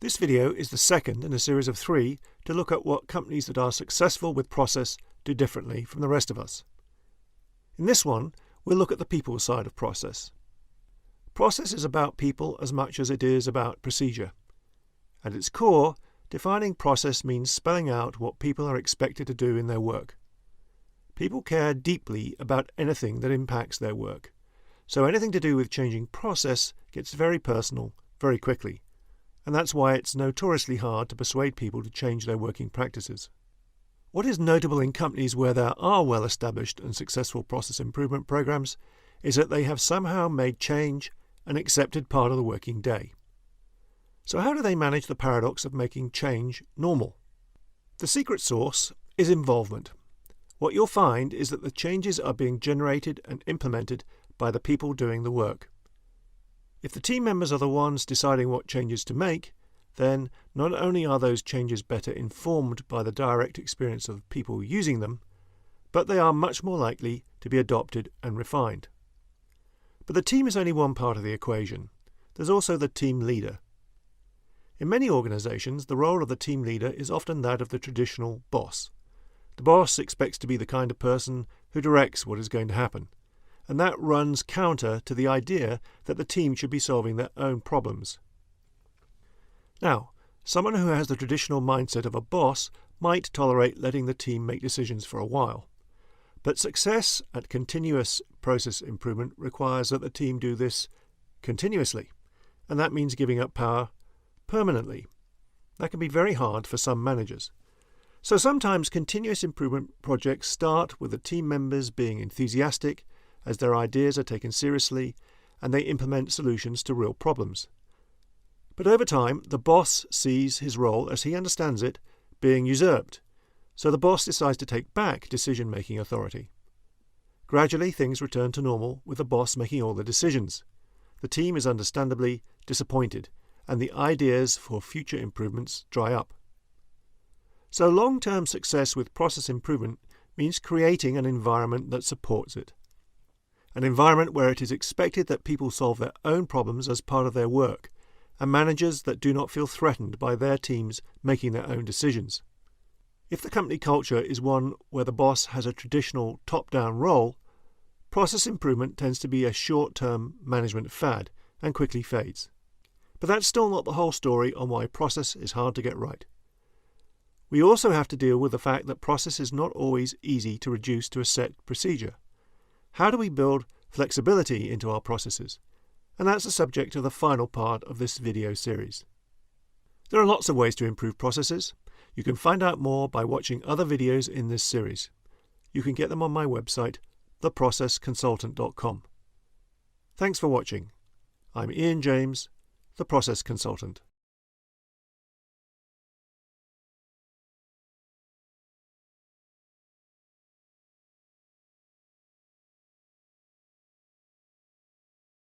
This video is the second in a series of 3 to look at what companies that are successful with process do differently from the rest of us. In this one, we'll look at the people side of process. Process is about people as much as it is about procedure. At its core, defining process means spelling out what people are expected to do in their work. People care deeply about anything that impacts their work, so anything to do with changing process gets very personal very quickly, and that's why it's notoriously hard to persuade people to change their working practices. What is notable in companies where there are well-established and successful process improvement programs is that they have somehow made change an accepted part of the working day. So how do they manage the paradox of making change normal? The secret sauce is involvement. What you'll find is that the changes are being generated and implemented by the people doing the work. If the team members are the ones deciding what changes to make, then not only are those changes better informed by the direct experience of people using them, but they are much more likely to be adopted and refined. But the team is only one part of the equation. There's also the team leader. In many organizations, the role of the team leader is often that of the traditional boss. The boss expects to be the kind of person who directs what is going to happen, and that runs counter to the idea that the team should be solving their own problems. Now, someone who has the traditional mindset of a boss might tolerate letting the team make decisions for a while. But success at continuous process improvement requires that the team do this continuously, and that means giving up power permanently. That can be very hard for some managers. So sometimes continuous improvement projects start with the team members being enthusiastic as their ideas are taken seriously and they implement solutions to real problems. But over time, the boss sees his role, as he understands it, being usurped. So the boss decides to take back decision-making authority. Gradually, things return to normal with the boss making all the decisions. The team is understandably disappointed, and the ideas for future improvements dry up. So long-term success with process improvement means creating an environment that supports it. An environment where it is expected that people solve their own problems as part of their work, and managers that do not feel threatened by their teams making their own decisions. If the company culture is one where the boss has a traditional top-down role, process improvement tends to be a short-term management fad and quickly fades. But that's still not the whole story on why process is hard to get right. We also have to deal with the fact that process is not always easy to reduce to a set procedure. How do we build flexibility into our processes? And that's the subject of the final part of this video series. There are lots of ways to improve processes. You can find out more by watching other videos in this series. You can get them on my website, theprocessconsultant.com. Thanks for watching. I'm Ian James, the Process Consultant.